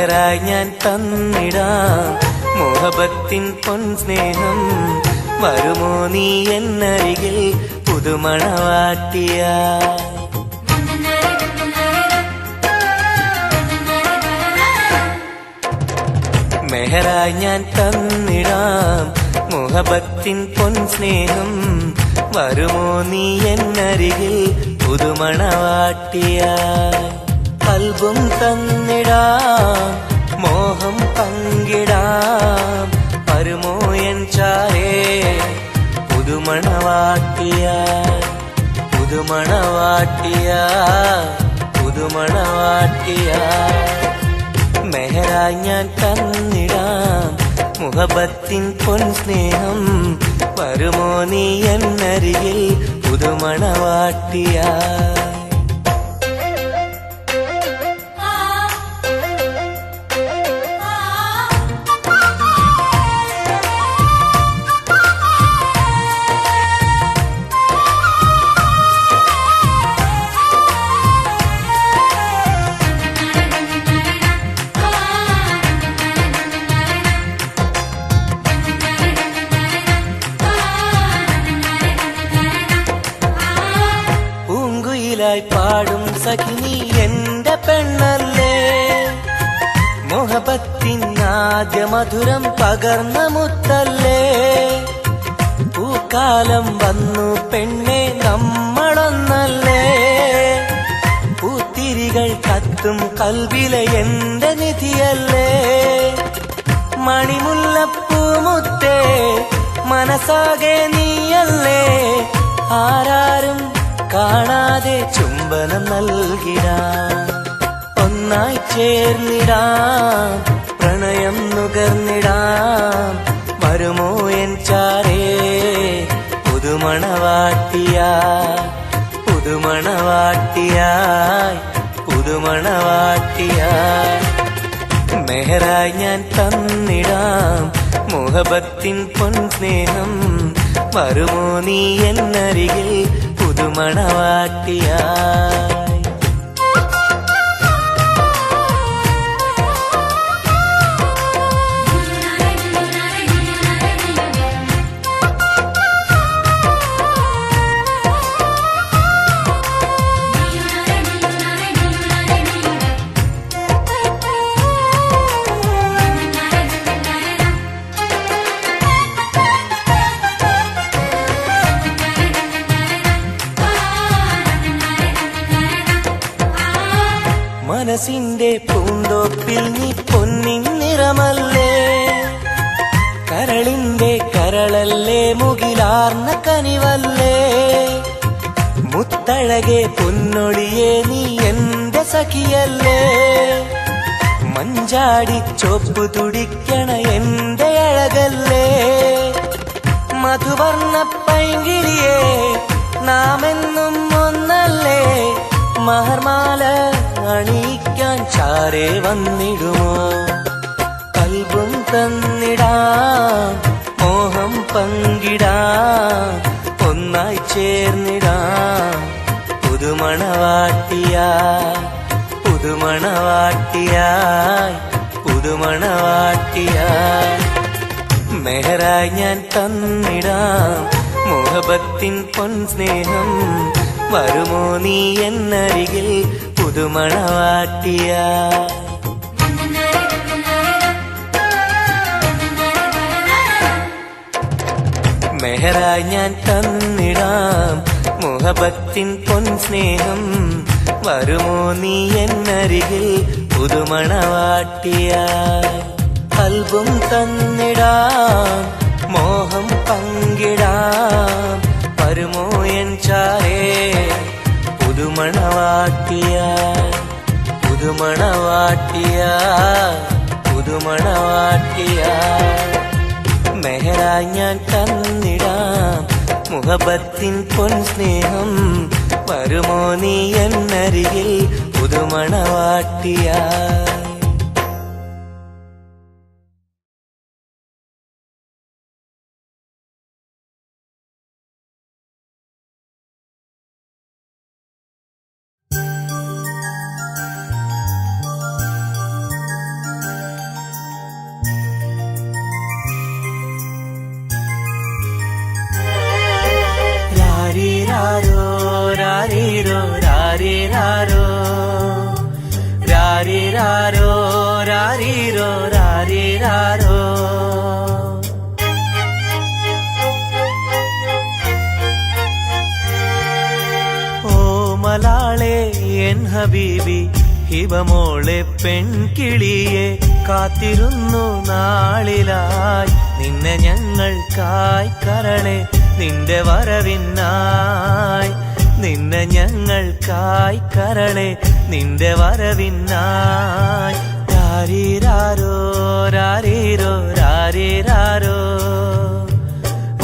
മെഹറായി ഞാൻ തന്നിടാം മോഹബത്തിൻ പൊൻസ്നേഹം. വരുമോ നീ എന്നരികിൽ പുതുമണവാട്ടിയായി? മെഹറായി ഞാൻ തന്നിടാം മോഹബത്തിൻ പൊൻസ്നേഹം. വരുമോ നീ എന്നരികിൽ പുതുമണവാട്ടിയായി? കൽബും തന്നിടാം മോഹം പങ്കിടാം. വരുമോ എൻ ചാരേ പുതുമണവാട്ടിയായി? പുതുമണവാട്ടിയായി പുതുമണവാട്ടിയായി. മെഹറായി ഞാൻ തന്നിടാം മുഹബത്തിൻ പൊൻസ്നേഹം. വരുമോ നീ എന്നരികിൽ പുതുമണവാട്ടിയായി? പാടും സഖിനി എന്റെ പെണ്ണല്ലേ, മോഹബത്തിൻ ആദ്യ മധുരം പകർന്ന മുത്തല്ലേ. പൂക്കാലം വന്നു പെണ്ണെ നമ്മളൊന്നല്ലേ, പൂത്തിരികൾ കത്തും കൽവിലെ എന്റെ നിധിയല്ലേ. മണിമുല്ലപ്പൂമുത്തേ മനസ്സാകെ നീയല്ലേ, ആരാരും കാണാതെ ചുംബനം നൽകിടാം. ഒന്നായി ചേർന്നിടാം പ്രണയം നുകർന്നിടാം. വരുമോ എൻ ചാരേ പുതുമണവാട്ടിയായി? പുതുമണവാട്ടിയായി പുതുമണവാട്ടിയായി. മെഹറായി ഞാൻ തന്നിടാം മോഹബത്തിൻ പൊൻസ്നേഹം. വരുമോ നീ എന്നരികിൽ പുതുമണവാട്ടിയായി? മനസ്സിന്റെ പൂന്തോപ്പിൽ നീ പൊന്നിൻ നിറമല്ലേ, കരളിന്റെ കരളല്ലേ, മുകിലാർന്ന കനിവല്ലേ. മുത്തഴകെ പൊന്നൊളിയെ നീ എന്റെ സഖിയല്ലേ, മഞ്ചാടി ചോപ്പു തുടിക്കണ എന്റെ അഴകല്ലേ. മധുവർണ്ണ പൈങ്കിളിയെ നാമെന്നും ഒന്നല്ലേ, മഹർമാല അണിയിക്കാൻ ചാരേ വന്നിടുമോ. കൽബും തന്നിടാം മോഹം പങ്കിടാം. ഒന്നായി ചേർന്നിടാം പുതുമണവാട്ടിയായി? പുതുമണവാട്ടിയായി പുതുമണവാട്ടിയായി. മെഹറായി ഞാൻ തന്നിടാം മോഹബത്തിൻ പൊൻസ്നേഹം. വരുമോ നീ എന്നരികിൽ പുതുമണവാട്ടിയായി? മെഹറായി ഞാൻ തന്നിടാം മോഹബത്തിൻ പൊൻസ്നേഹം. വരുമോ നീ എന്നരികിൽ പുതുമണവാട്ടിയായി? കൽബും തന്നിടാം മോഹം പങ്കിടാം. വരുമോ എൻ ചാരേ പുതുമണവാട്ടിയായി? പുതുമണവാട്ടിയായി പുതുമണവാട്ടിയായി. മെഹറായി ഞാൻ തന്നിടാം മുഹബത്തിൻ പൊൻസ്നേഹം. വരുമോ നീ എന്നരികിൽ പുതുമണവാട്ടിയായി? ഹബീബി ഹിബമോളെ പെൺകിളിയെ കാത്തിരുന്നു നാളിലായി നിന്നെ ഞങ്ങൾക്കായി കരളെ നിന്റെ വരവിനായി നിന്നെ ഞങ്ങൾക്കായി കരളെ നിന്റെ വരവിനായി രാരീരാരോ രാരീരോ രാരീരാരോ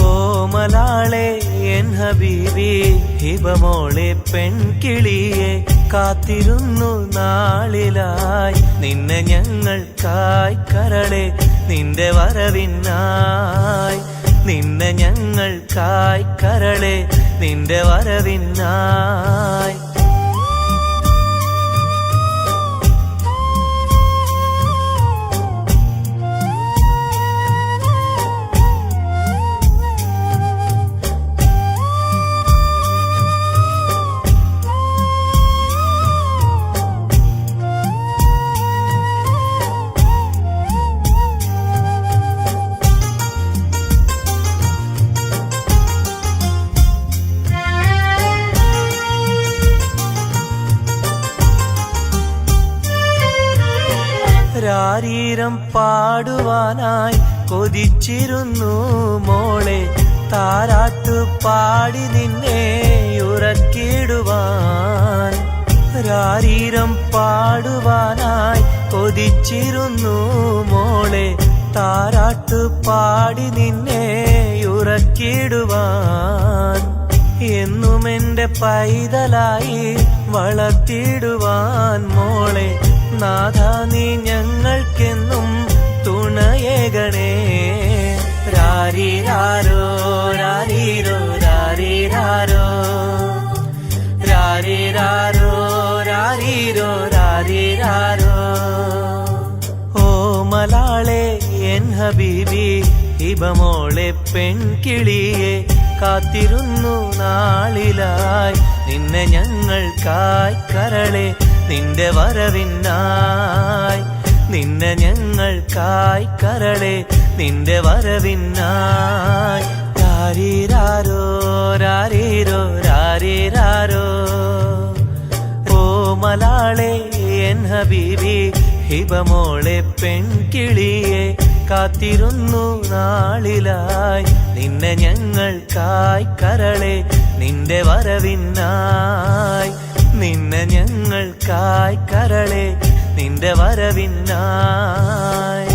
ഓമലാളെ എൻ ഹബീബി ഹിബമോളെ പെൺകിളിയെ കാത്തിരുന്നു നാളിലായി നിന്നെ ഞങ്ങൾക്കായി കരളെ നിന്റെ വരവിനായി നിന്നെ ഞങ്ങൾക്കായി കരളെ നിന്റെ വരവിനായി രാരീരം പാടുവാനായി കൊതിച്ചിരുന്നു മോളെ താരാട്ടു പാടി നിന്നെ ഉറക്കിടുവാൻ രാരീരം പാടുവാനായി കൊതിച്ചിരുന്നു മോളെ താരാട്ടു പാടി നിന്നെ ഉറക്കിടുവാൻ എന്നും എന്റെ പൈതലായി വളർത്തിടുവാൻ മോളെ നാഥ നീ ഞങ്ങൾക്കെന്നും തുണയേകണേ രാരീരാരോ രാരീരോ രാരീരാരോ രാരീരാരോ രാരീരോ രാരീരാരോ ഓമലാളെ എൻ ഹബീബി ഹിബമോളെ പെൺകിളിയെ കാത്തിരുന്നു നാളിലായി നിന്നെ ഞങ്ങൾക്കായി കരളെ നിന്റെ വരവിനായി നിന്നെ ഞങ്ങൾക്കായി കരളെ നിന്റെ വരവിനായി രാരീരാരോ രാരീരോ രാരീരാരോ ഓമലാളെ എൻ ഹബീബി ഹിബമോളെ പെൺകിളിയെ കാത്തിരുന്നു നാളിലായി നിന്നെ ഞങ്ങൾക്കായി കരളെ നിന്റെ വരവിനായി നിന്നെ ഞങ്ങൾക്കായി കരളെ നിന്റെ വരവിനായി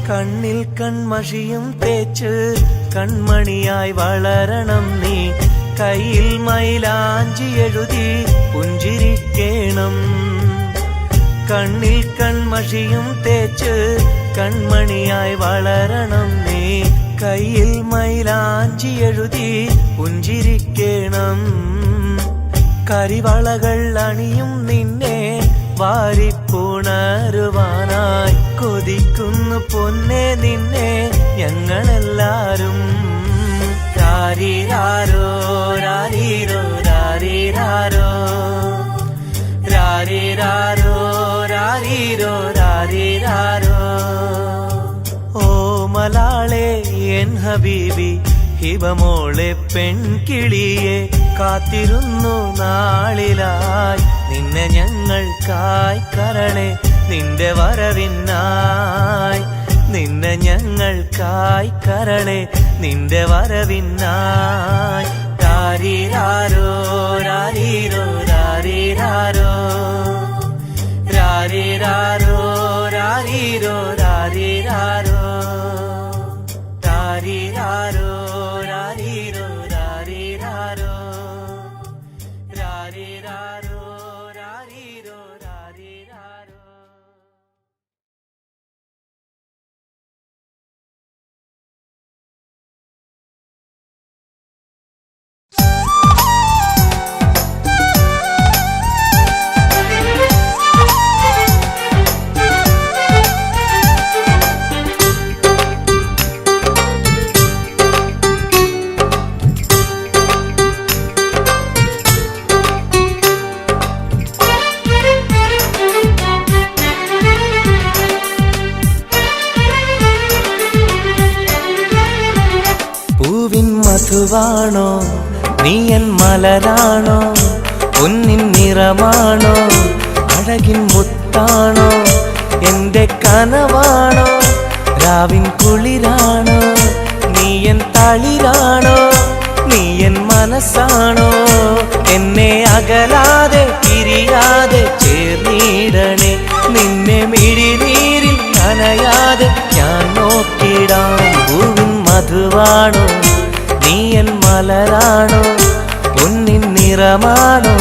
കണ്ണിൽ കൺമഷിയും തേച്ച് കൺമണിയായി വളരണം നീ കയ്യിൽ മൈലാഞ്ചി എഴുതി പുഞ്ചിരിക്കേണം കണ്ണിൽ കൺമഷിയും തേച്ച് കൺമണിയായി വളരണം നീ കയ്യിൽ മൈലാഞ്ചി എഴുതി പുഞ്ചിരിക്കേണം കരിവളകൾ അണിയും നിന്നെ വാരിപ്പുണരുവാനായി കൊതിക്കുന്നു പൊന്നെ നിന്നെ ഞങ്ങളെല്ലാരും രാരീരാരോ രാരീരോ രാരീരാരോ രാരീരാരോ രാരീരോ രാരീരാരോ ഓമലാളെ എൻ ഹബീബി ഹിബമോളെ പെൺകിളിയെ കാത്തിരുന്നു നാളിലായി നിന്നെ ഞങ്ങൾക്കായി കരളെ നിന്റെ വരവിനായി നിന്നെ ഞങ്ങൾക്കായി കരളെ നിന്റെ വരവിനായി രാരീരാരോ രാരീരോ രാരീരാരോ രാരീരാരോ രാരീരോ രാരീരാരോ രാരീരാരോ രാരീരോ രാരീരാരോ രാരീരാരോ രാരീരോ രാരീരാരോ മധുവാണോ നീ എൻ മലരാണോ പൊന്നിൻ നിറമാണോ അഴകിൻ മുത്താണോ എന്റെ കനവാണോ രാവിൻ കുളിരാണോ നീ എൻ തളിരാണോ നീ എൻ മനസ്സാണോ എന്നെ അകലാതെ പിരിയാതെ ചേർന്നിടണേ നിന്നെ മിഴിനീരിൽ നനയാതെ ഞാൻ നോക്കിടാം പൂവിൻ മധുവാണോ നീ എൻ മലരാണോ പൊന്നിൻ നിറമാണോ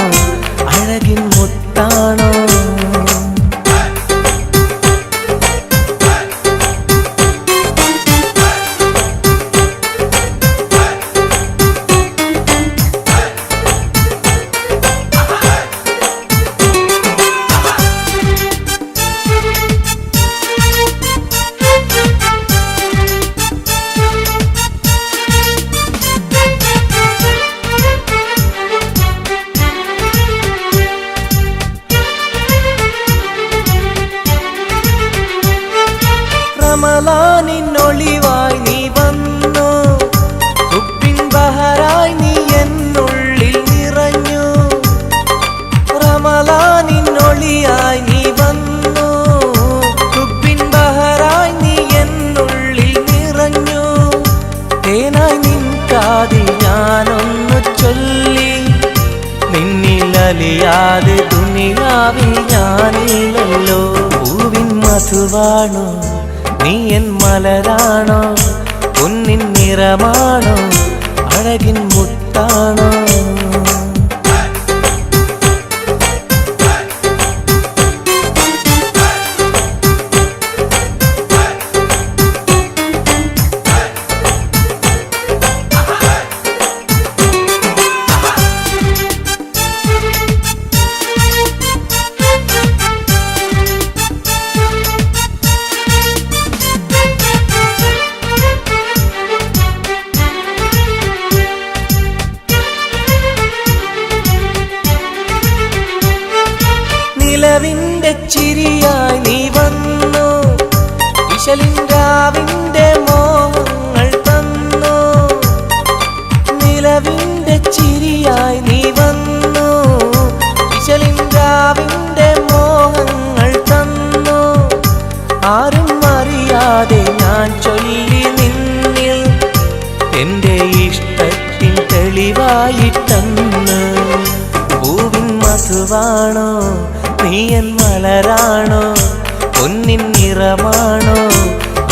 അഴകിൻ മുത്താണോ റമളാനിന്നൊളിവായി നീ വന്നു ഉപ്പിൻ ബഹറായി നീ എന്നുള്ളിൽ നിറഞ്ഞു റമളാനിന്നൊളിയായി നീ വന്നു ഉപ്പിൻ ബഹറായി നീ എന്നുള്ളിൽ നിറഞ്ഞു തേനായി നിൻ കാതിൽ ഞാനൊന്നു ചൊല്ലി നിന്നിലലിയാതെ ദുനിയാവിൽ ഞാനില്ലല്ലോ പൂവിൻ മധുവാണോ നീ എൻ മലരാണോ പൊന്നിൻ നിറമാണോ അഴകിൻ മുത്താണോ നിലവിന്റെ ചിരിയായി നീ വന്നു ഇശലിൻരാവിന്റെ മോഹങ്ങൾ തന്നു നിലവിന്റെ ചിരിയായി നീ വന്നു ഇശലിൻരാവിന്റെ മോഹങ്ങൾ തന്നു ആരും അറിയാതെ ഞാൻ ചൊല്ലി നിന്നിൽ എന്റെ ഇഷ്ടത്തിൻ തെളിവായിട്ടന്ന് പൂവിൻ മധുവാണോ നീ എൻ മലരാണോ പൊന്നിൻ നിറമാണോ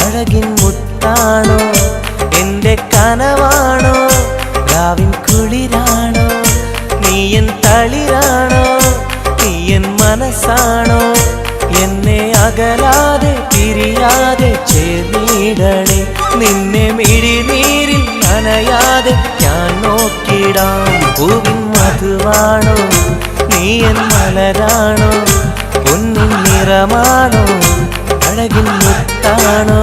അഴകിൻ മുത്താണോ എന്റെ കനവാണോ രാവിൻ കുളിരാണോ നീ എൻ തളിരാണോ നീ എൻ മനസ്സാണോ എന്നെ അകലാതെ പിരിയാതെ ചേർന്നിടണേ നിന്നെ മിഴിനീരിൽ നനയാതെ ഞാൻ നോക്കിടാം പൂവിൻ മധുവാണോ നീ എൻ മലരാണോ പൊന്നിൻ നിറമാണോ അഴകിൻ മുത്താണോ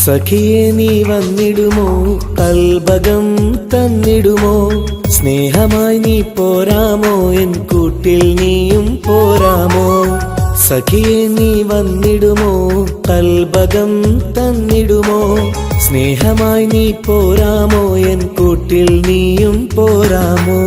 സഖിയെ നീ വന്നിടുമോ കൽബകം തന്നിടുമോ സ്നേഹമായി നീ പോരാമോ എൻ കൂട്ടിൽ നീയും പോരാമോ സഖിയെ നീ വന്നിടുമോ കൽബകം തന്നിടുമോ സ്നേഹമായി നീ പോരാമോ എൻ കൂട്ടിൽ നീയും പോരാമോ?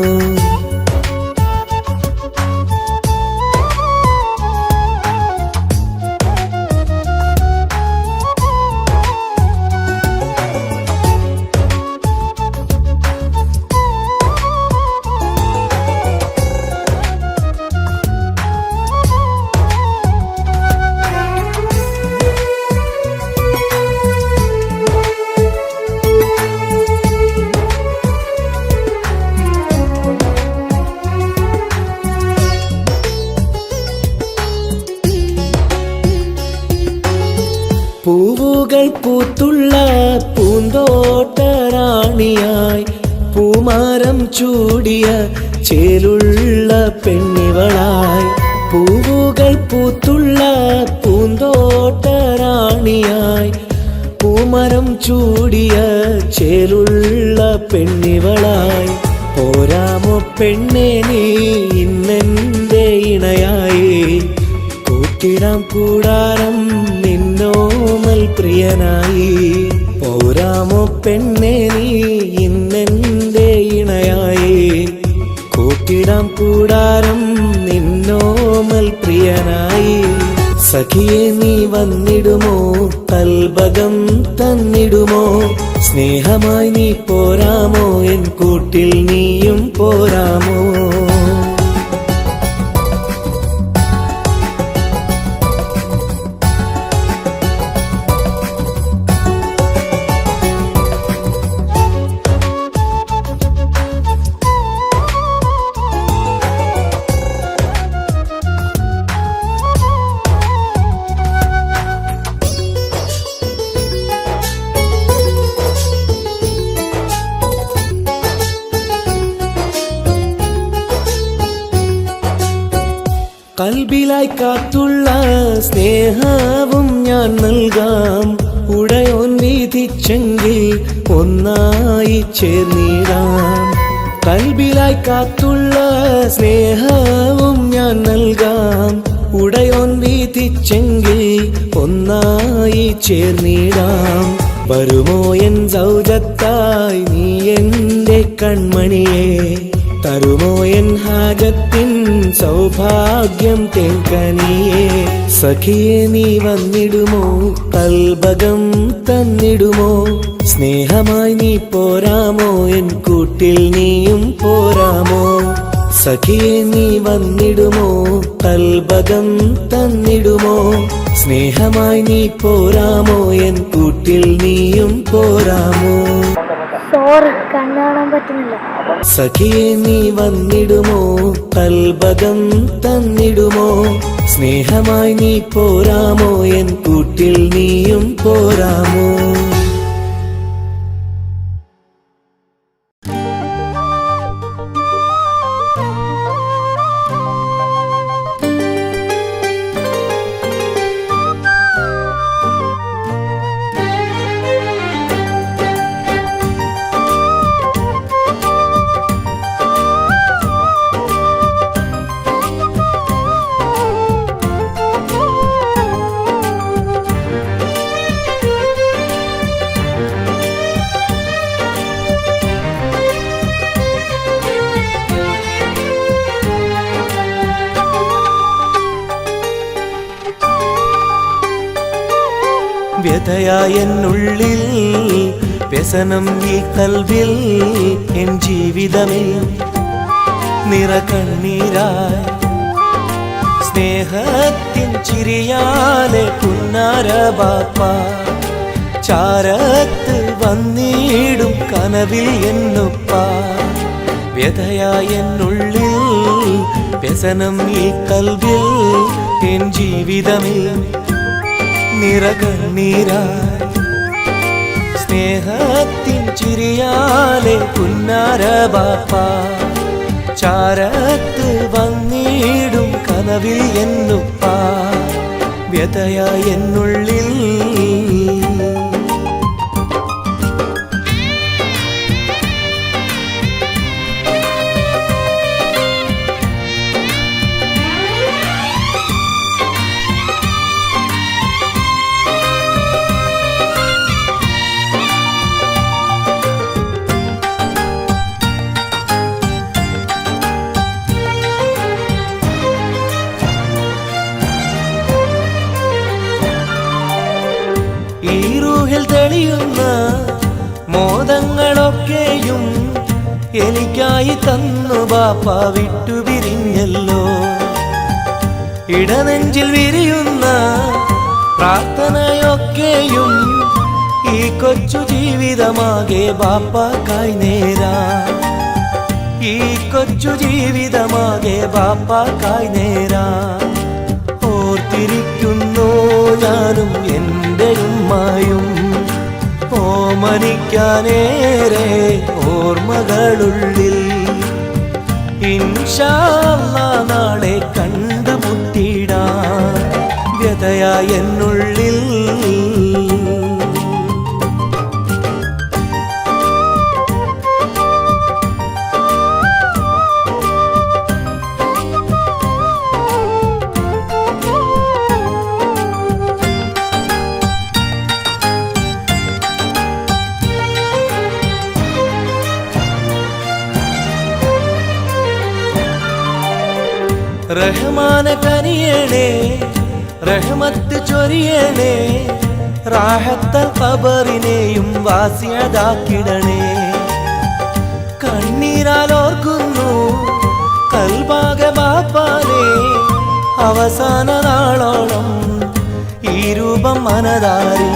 പൂവുകൾ പൂത്തുള്ള പൂന്തോട്ടറാണിയായി പൂമാരം ചൂടിയ ചേലുള്ള പെണ്ണിവളായി. പൂവുകൾ പൂത്തുള്ള പൂന്തോട്ടറാണിയായി പൂമരം ചൂടിയ ചേലുള്ള പെണ്ണിവളായി. പോരാമോ പെണ്ണേ നീ ഇന്നെന്റെ ഇണയായി? കൂട്ടിടാം കൂടാരം നിന്നോമൽ പ്രിയനായി. പോരാമോ പെണ്ണേ നീ ഇന്നെന്റെ ഇണയായി? കൂട്ടിടാം കൂടാരം നിന്നോമൽ പ്രിയനായി. സഖിയെ നീ വന്നിടുമോ? കൽബകം തന്നിടുമോ? സ്നേഹമായി നീ പോരാമോ എൻ കൂട്ടിൽ നീയും പോരാമോ? കൽബിലായി കാത്തുള്ള സ്നേഹവും ഞാൻ നൽകാം. ഉടയോൻ വിധിച്ചെങ്കിൽ ഒന്നായി ചേർന്നിടാം. കൽബിലായി കാത്തുള്ള സ്നേഹവും ഞാൻ നൽകാം. ഉടയോൻ വിധിച്ചെങ്കിൽ ഒന്നായി ചേർന്നിടാം. വരുമോ എൻ സൗജത്തായി നീ എന്റെ കൺമണിയെ? തരുമോ എൻ ഹാജത്തിൻ സൗഭാഗ്യം തേൻകനിയേ? സഖിയെ നീ വന്നിടുമോ? കൽബകം തന്നിടുമോ? സ്നേഹമായി നീ പോരാമോ എൻ കൂട്ടിൽ നീയും പോരാമോ? സഖിയെ നീ വന്നിടുമോ? കൽബകം തന്നിടുമോ? സ്നേഹമായി നീ പോരാമോ എൻ കൂട്ടിൽ നീയും പോരാമോ? സോറി, കണ്ണു കാണാൻ പറ്റുന്നില്ല. സഖിയെ നീ വന്നിടുമോ? കൽബകം തന്നിടുമോ? സ്നേഹമായി നീ പോരാമോ എൻ കൂട്ടിൽ നീയും പോരാമോ? വ്യഥയായെന്നുള്ളിൽ വ്യസനം ഈ കൽവിൽ എൻ ജീവിതമേ നിറകണ്ണീരായി സ്നേഹത്തിൻ ചിരിയാലെ പുന്നാര ബാപ്പ ചാരത്ത് വന്നിടും കനവിൽ എന്നുപ്പ. വ്യഥയായെന്നുള്ളിൽ വ്യസനം ഈ കൽവിൽ എൻ ജീവിതമേ നിറകണ്ണീരായി സ്നേഹത്തിൻ ചിരിയാലെ പുന്നാര ബാപ്പ ചാരത്ത് വന്നിടും കനവിൽ എന്നുപ്പ. വ്യഥയായെന്നുള്ളിൽ എനിക്കായി തന്നു ബാപ്പ വിട്ടുപിരിഞ്ഞല്ലോ. ഇടനെഞ്ചിൽ വിരിയുന്ന പ്രാർത്ഥനയൊക്കെയും ഈ കൊച്ചു ജീവിതമാകെ ബാപ്പാക്കായി നേരാ. ഈ കൊച്ചു ജീവിതമാകെ ബാപ്പാക്കായി നേരാ. ഓർത്തിരിക്കുന്നു ഞാനും എൻ്റെ ഉമ്മായും, ഓമനിക്കാനേറെ ഓർമ്മകളുള്ളിൽ. ഇൻഷാ അല്ലാഹ് നാളെ കണ്ടുമുട്ടിടാം വ്യതയായ എന്നുള്ളിൽ. റഹ്മാനെ കനിയണേ, റഹ്മത്ത് ചൊരിയണേ, റാഹത്തൽ ഖബറിനെയും വാസിയതാക്കിടണേ. കണ്ണീരാൽ ഓർക്കുന്നു കൽബാകെ ബാപ്പാനെ, അവസാന നാളോളം ഈ രൂപം മനതാരിൽ.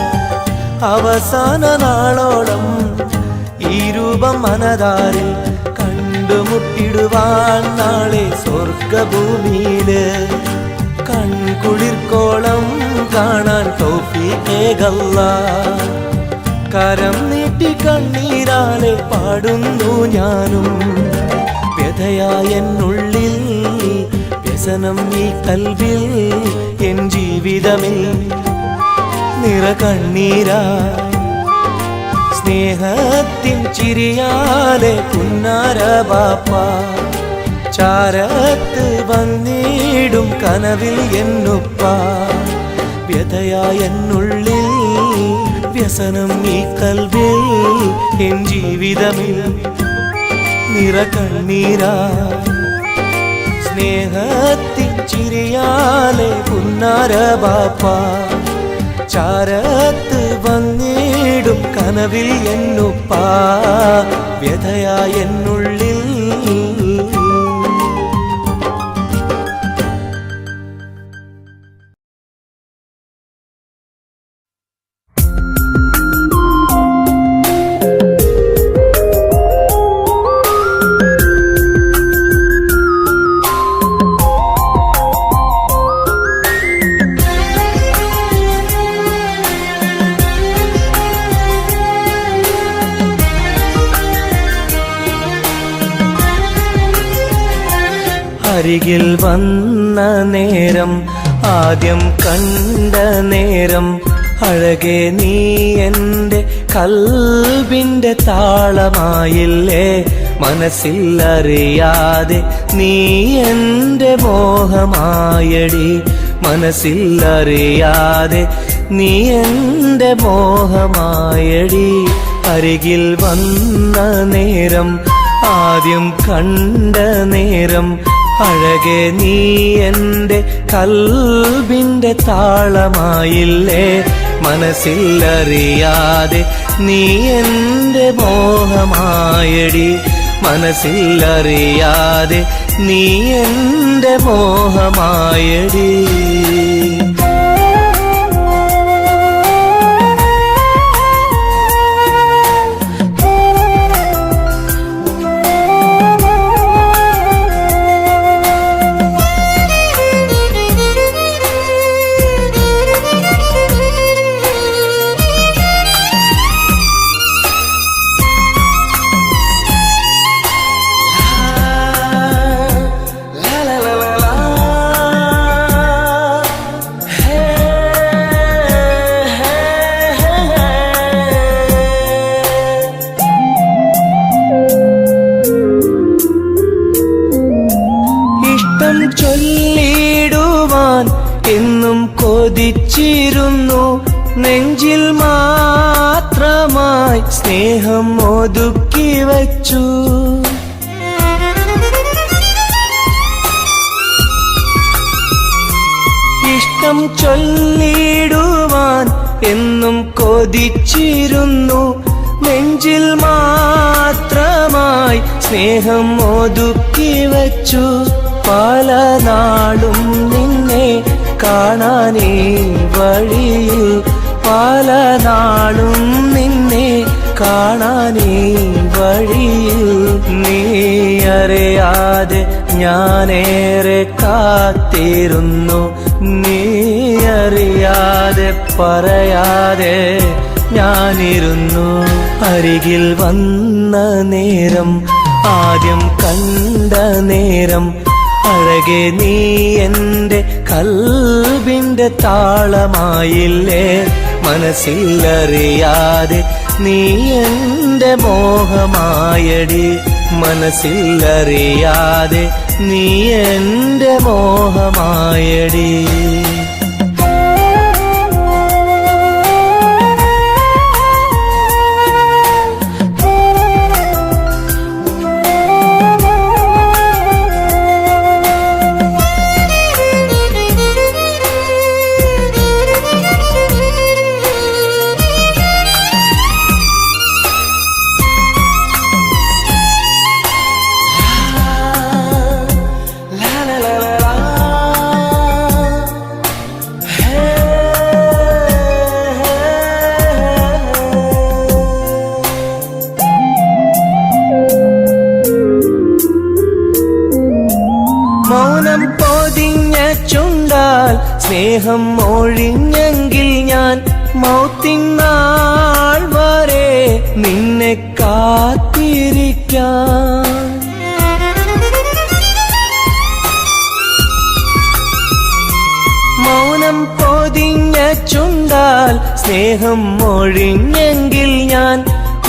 അവസാന നാളോളം ഈ രൂപം മനതാരിൽ. കണ്ടുമുട്ടിടുവാൻ നാളെ സ്വർഗഭൂമിയില്. കൺകുളിർക്കോളം കാണാൻ തൗഫീഖേകല്ലാഹ്. കരം നീട്ടി കണ്ണീരാലെ പാടുന്നു ഞാനും വ്യഥയായ എന്നുള്ളിൽ. വ്യസനം ഈ കൽവിൽ, എൻ ജീവിതമിൽ നിറകണ്ണീരായി. സ്നേഹത്തിൻ ചിരിയാലെ പുന്നാര ബാപ്പ ചാരത്ത് വന്നിടും കനവിൽ എന്നുപ്പ. വ്യഥയായ എന്നുള്ളിൽ, വ്യസനം ഈ കൽവിൽ, എൻ ജീവിതമിൽ നിറകണ്ണീരായി. സ്നേഹത്തിൻ ചിരിയാലെ പുന്നാര ബാപ്പ ചാരത്ത് വന്നിടും കനവിൽ എന്നുപ്പ. വ്യഥയായ എന്നുള്ളിൽ. അരികിൽ വന്ന നേരം, ആദ്യം കണ്ട നേരം, അഴകെ നീ എൻ്റെ കൽബിൻ്റെ താളമായില്ലേ. മനസ്സിലറിയാതെ നീ എൻ്റെ മോഹമായടി. മനസ്സിലറിയാതെ നീ എൻ്റെ മോഹമായടി. അരികിൽ വന്ന നേരം, ആദ്യം കണ്ട നേരം, അഴകെ നീ എൻ്റെ കൽബിൻ്റെ താളമായില്ലേ. മനസ്സിലറിയാതെ നീ എൻ്റെ മോഹമായടി. മനസ്സിലറിയാതെ നീ എൻ്റെ മോഹമായടി. ചൊല്ലിടുവാൻ എന്നും കൊതിച്ചിരുന്നു. നെഞ്ചിൽ മാത്രമായി സ്നേഹം ഒതുക്കി വച്ചു. ഇഷ്ടം ചൊല്ലിടുവാൻ എന്നും കൊതിച്ചിരുന്നു. നെഞ്ചിൽ മാത്രമായി സ്നേഹം ഒതുക്കി വച്ചു പല നാളും നിന്നെ കാണാനേ വഴിയിൽ പല നാളും നിന്നെ കാണാനേ വഴിയിൽ നീ അറിയാതെ ഞാനേറെ കാത്തിരുന്നു നീ അറിയാതെ പറയാതെ ഞാനിരുന്നു അരികിൽ വന്ന നേരം ആദ്യം കണ്ട നേരം അഴകെ നീ എൻ്റെ കൽബിൻ്റെ താളമായില്ലേ മനസ്സിലറിയാതെ നീ എൻ്റെ മോഹമായടി മനസ്സിലറിയാതെ നീ എൻ്റെ മോഹമായടി മൗനം പൊതിഞ്ഞ ചുണ്ടാൽ സ്നേഹം ഒഴിഞ്ഞെങ്കിൽ ഞാൻ മൗത്തിനാൾ വരെ നിന്നെ കാത്തിരിക്കാം മൗനം പൊതിഞ്ഞ ചുണ്ടാൽ സ്നേഹം ഒഴിഞ്ഞെങ്കിൽ ഞാൻ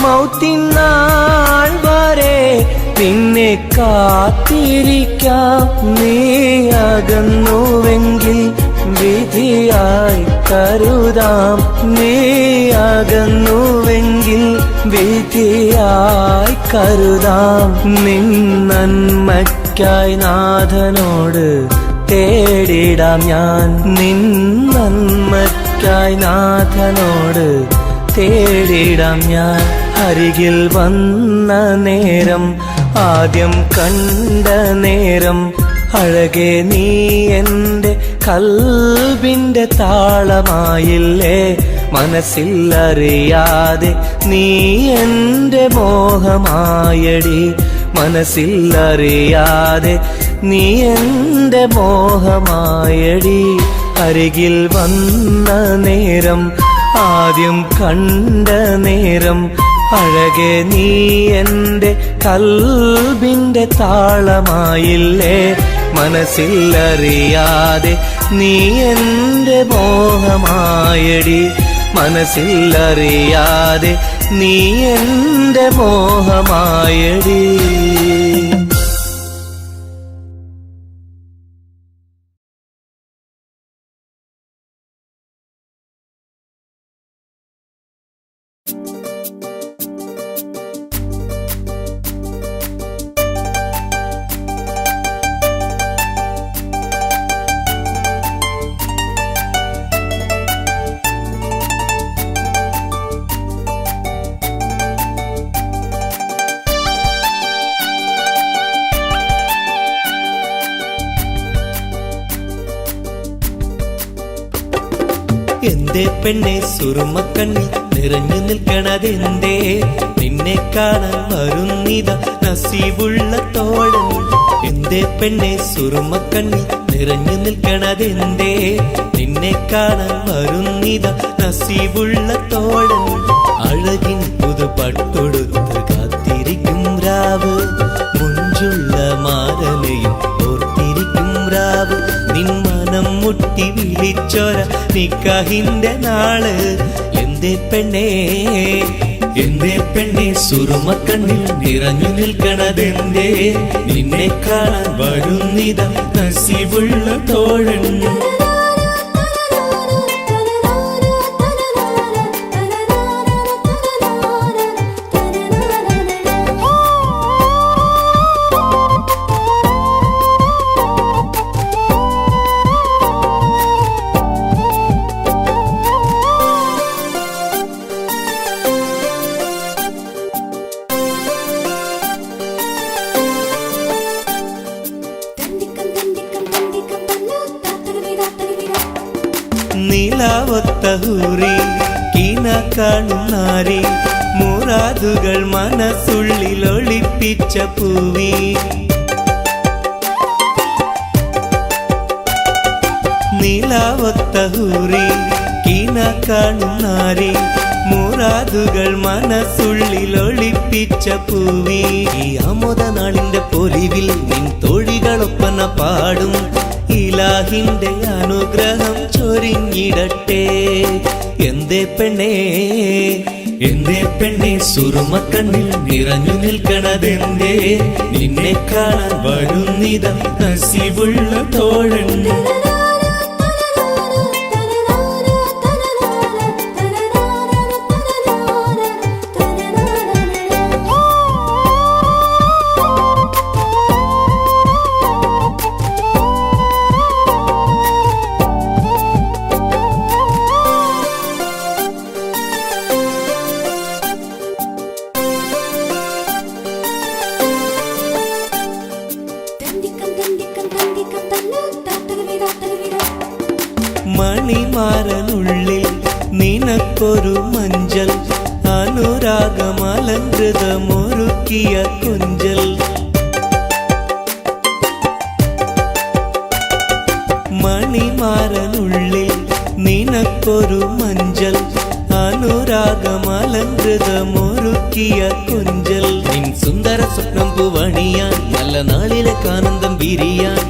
മൗത്തിനാൾ വരെ നിന്നെ കാത്തിരിക്കാം നീ അകന്നുവെങ്കിൽ വിധിയായി കരുതാം നീ അകന്നുവെങ്കിൽ വിധിയായി കരുതാം നിൻ നന്മയ്ക്കായി നാഥനോട് തേടിടാം ഞാൻ നിൻ നന്മയ്ക്കായി നാഥനോട് തേടിടാം ഞാൻ അരികിൽ വന്ന നേരം ആദ്യം കണ്ട നേരം അഴകെ നീ എൻ്റെ കൽബിൻ്റെ താളമായില്ലേ മനസ്സിലറിയാതെ നീ എൻ്റെ മോഹമായടി മനസ്സിലറിയാതെ നീ എൻ്റെ മോഹമായടി അരികിൽ വന്ന നേരം ആദ്യം കണ്ട നേരം അഴകെ നീ എൻ്റെ കൽബിൻ്റെ താളമായില്ലേ മനസ്സിലറിയാതെ നീ എൻ്റെ മോഹമായടി മനസ്സിലറിയാതെ നീ എൻ്റെ മോഹമായടി എന്തേ പെണ്ണെ സുറുമക്കണ്ണി നിറഞ്ഞു നിൽക്കണതെന്തേ നിന്നെ കാണാൻ വരുന്നിത നസീബുള്ള തോഴൻ എന്തേ പെണ്ണെ സുറുമക്കണ്ണി നിറഞ്ഞു നിൽക്കണതെന്തേ നിന്നെ കാണാൻ വരുന്നിത നസീബുള്ള തോഴൻ അഴകിൻ പുതുപട്ടൊടുത്ത് കാത്തിരിക്കും രാവ് മുഞ്ചുള്ള മാരലയും ഓർത്തിരിക്കും രാവ് നിൻ മനം മുട്ടി വിളിച്ചോര നിക്കാഹിന്റെ നാള് എന്തേ പെണ്ണെ സുറുമക്കണ്ണിൽ നിറഞ്ഞു നിൽക്കണതെന്തേ നിന്നെ കാണാൻ വരുന്നിത നസീബുള്ള തോഴൻ ഹൂറി കീന കാണുന്നാരി മുറാദുകൾ മനസ്സുള്ളിൽ ഒളിപ്പിച്ച പൂവി നീലാവൊത്ത ഹൂറി കീന കാണുന്നാരി മുറാദുകൾ മനസ്സുള്ളിൽ ഒളിപ്പിച്ച പൂവി ഈ ആമോദ നാളിന്റെ പൊലിവിൽ നിൻ തോഴികളൊപ്പന പാടും ഇലാഹിന്റെ അനുഗ്രഹം ചൊരിഞ്ഞിടട്ടെ എന്തേ പെണ്ണേ സുറുമക്കണ്ണിൽ നിറഞ്ഞു നിൽക്കണതെന്തേ നിന്നെ കാണാൻ വരുന്നിത നസീബുള്ള തോഴൻ മണിമാരനുള്ളിൽ നിനക്കൊരു മഞ്ചൽ അനുരാഗമലങ്കൃതമൊരുക്കിയ കുഞ്ചൽ മണിമാരനുള്ളിൽ നിനക്കൊരു മഞ്ചൽ അനുരാഗമലങ്കൃതമൊരുക്കിയ കുഞ്ചൽ നിൻ സുന്ദര സ്വപ്നം പൂവണിയാൻ നല്ല നാളിലെ ആനന്ദം വിരിയാൻ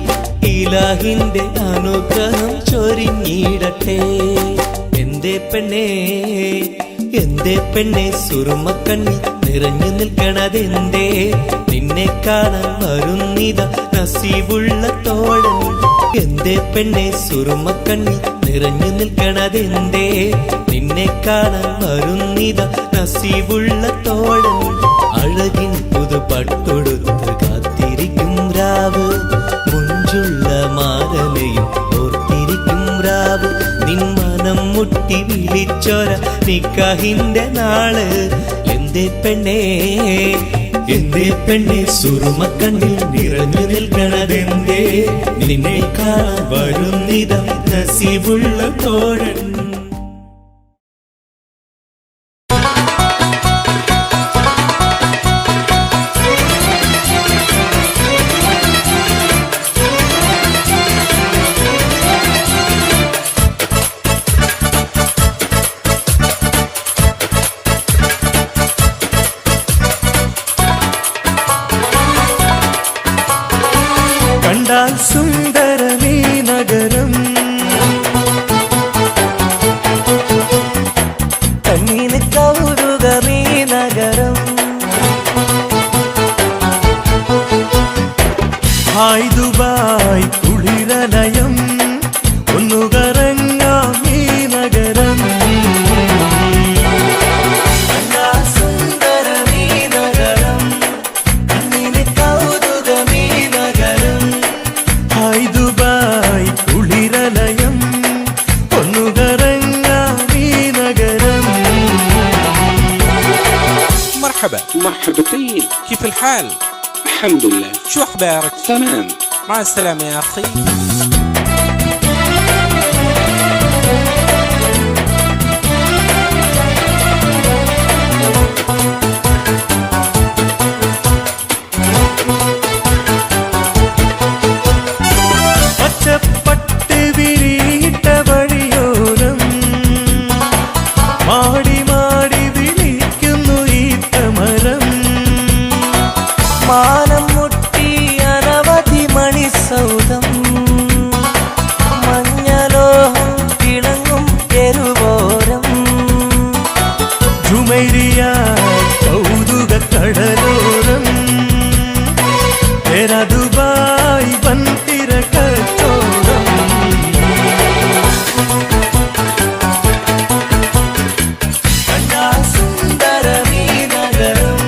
ഇലാഹിന്റെ അനുഗ്രഹം ചൊരിഞ്ഞിടട്ടെ എന്തേ പെണ്ണേ സുറുമക്കണ്ണിൽ നിറഞ്ഞു നിൽക്കണതെന്തേ നിന്നെ കാണാൻ വരുന്നിത നസീബുള്ള തോഴൻ എന്തേ പെണ്ണേ സുറുമക്കണ്ണിൽ നിറഞ്ഞു നിൽക്കണതെന്തേ നിന്നെ കാണാൻ വരുന്നിത നസീബുള്ള തോഴൻ അഴകിൻ പുതുപട്ടൊടുത്ത് കാത്തിരിക്കും രാവ് മുഞ്ചുള്ള മാരലയും ഓർത്തിരിക്കും രാവ് നിൻ മനം മുട്ടി വിളിച്ചൊര നിക്കാഹിന്റെ നാള് എന്തേ പെണ്ണേ സുറുമക്കണ്ണിൽ നിറഞ്ഞു നിൽക്കണതെന്തേ നിന്നെ കാണാൻ വരുന്നിത നസീബുള്ള തോഴൻ കണ്ടാൽ സുന്ദരമീ നഗരം കണ്ണിന് കൗതുകമീ നഗരം ഹായ് ദുബായ് കുളിരലയം ഒന്നു കറങ്ങാം ഈ നഗരം مرحبتين، كيف الحال؟ الحمد لله. شو أخبارك؟ تمام. مع السلامة يا أخي. മാനം മുട്ടി അനവധി മണിസൗധം മഞ്ഞലോഹം തിളങ്ങും തെരുവോരം ജുമൈരിയ കൗതുക കടലോരം തെര ദുബായ് വൻതിര കച്ചോടം കണ്ടാ സുന്ദരമീ നഗരം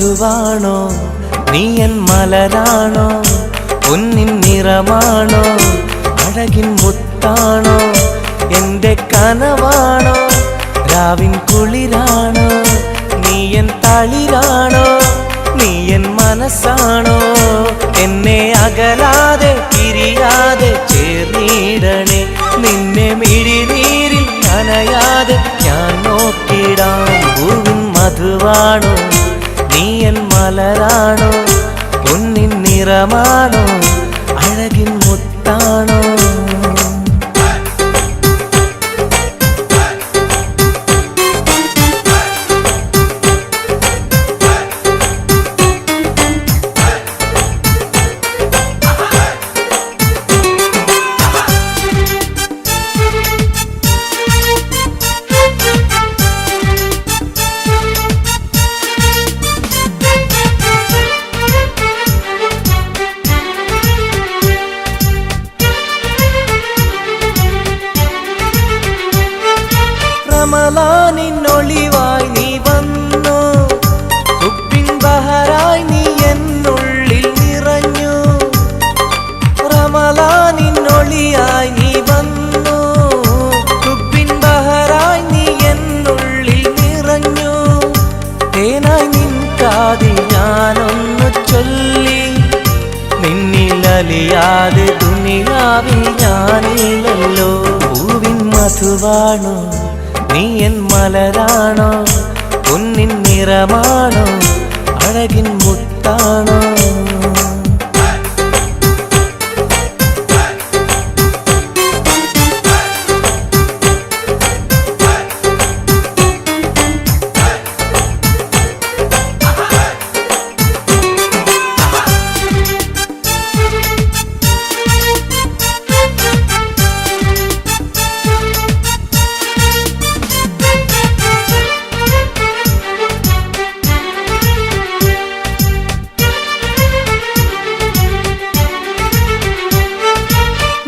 മധുവാണോ നീ എൻ മലരാണോ പൊന്നിൻ നിറമാണോ അഴകിൻ മുത്താണോ എന്റെ കനവാണോ രാവിൻ കുളിരാണോ നീ എൻ തളിരാണോ നീ എൻ മനസ്സാണോ എന്നെ അകലാതെ പിരിയാതെ ചേർന്നിടണേ നിന്നെ മിഴിനീരിൽ നനയാതെ ഞാൻ നോക്കിടാം പൂവിൻ മധുവാണോ നീ എൻ മലരാണോ പൊന്നിൻ നിറമാണോ അഴകിൻ മുത്താണോ റമളാനിന്നൊളിവായി നീ വന്നു ഉപ്പിൻ ബഹറായി നീ എന്നുള്ളിൽ നിറഞ്ഞു റമളാനിന്നൊളിയായി നീ വന്നു ഉപ്പിൻ ബഹറായി നീ എന്നുള്ളിൽ നിറഞ്ഞു തേനായി നിൻ കാതിൽ ഞാനൊന്നു ചൊല്ലി നിന്നിലലിയാതെ ദുനിയാവിൽ ഞാനില്ലല്ലോ പൂവിൻ മധുവാണോ നീ എൻ മലരാണോ പൊന്നിൻ നിറമാണോ അഴകിൻ മുത്താണോ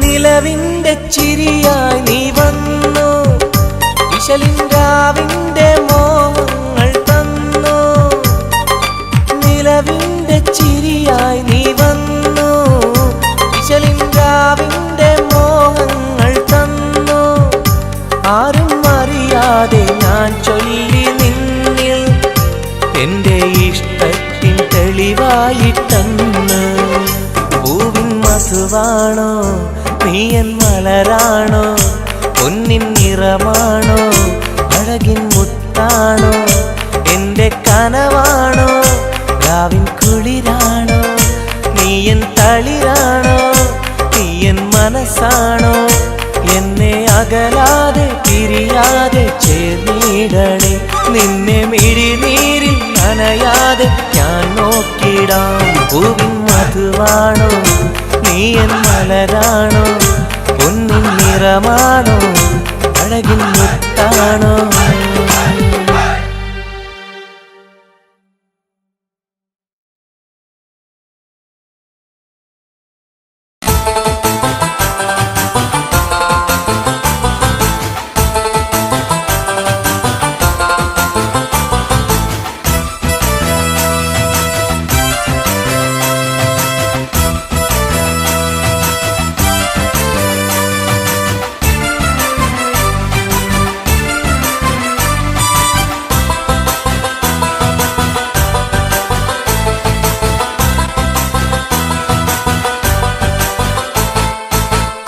നിലവിന്റെ ചിരിയായി നീ വന്നു വിശലിൻരാവിന്റെ മോഹങ്ങൾ തന്നു നിലവിന്റെ ചിരിയായി നീ വന്നു വിശലിൻരാവിന്റെ മോഹങ്ങൾ തന്നു ആരും അറിയാതെ ഞാൻ ചൊല്ലി നിന്നിൽ എന്റെ ഇഷ്ടത്തിൻ തെളിവായിട്ടെന്ന് പൂവിൻ മധുവാണോ നീ എൻ മലരാണോ പൊന്നിൻ നിറമാണോ അഴകിൻ മുത്താണോ എന്റെ കനവാണോ രാവിൻ കുളിരാണോ നീ എൻ തളിരാണോ നീ എൻ മനസ്സാണോ എന്നെ അകലാതെ പിരിയാതെ ചേർന്നിടണേ നിന്നെ മിഴിനീരിൽ നനയാതെ ഞാൻ നോക്കിടാം പൂവിൻ മധുവാണോ നീ എൻ മലരാണോ പൊന്നിൻ നിറമാണോ അഴകിൻ മുത്താണോ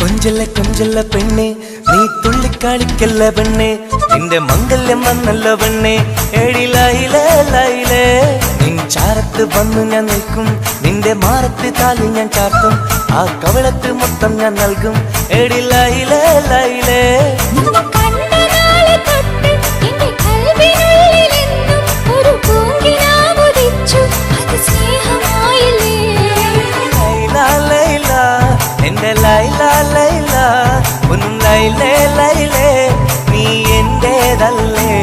കൊഞ്ചല്ല കൊഞ്ചല്ല പെണ്ണെ നീ തുള്ളിക്കളിക്കല്ല പെണ്ണെ നിന്റെ മംഗല്യം വന്നല്ല പെണ്ണെ എഴിലയിലേ ലൈലേ നിൻ ചാരത്ത് വന്നു ഞാൻ നിൽക്കും നിന്റെ മാറത്ത് താലി ഞാൻ ചാർത്തും ആ കവളത്ത് മൊത്തം ഞാൻ നൽകും എഴിലയിലേ ലൈലേ എന്റെ ലൈല ലൈല ഒന്നും ലൈലേ ലൈലേ നീ എന്റേതല്ലേ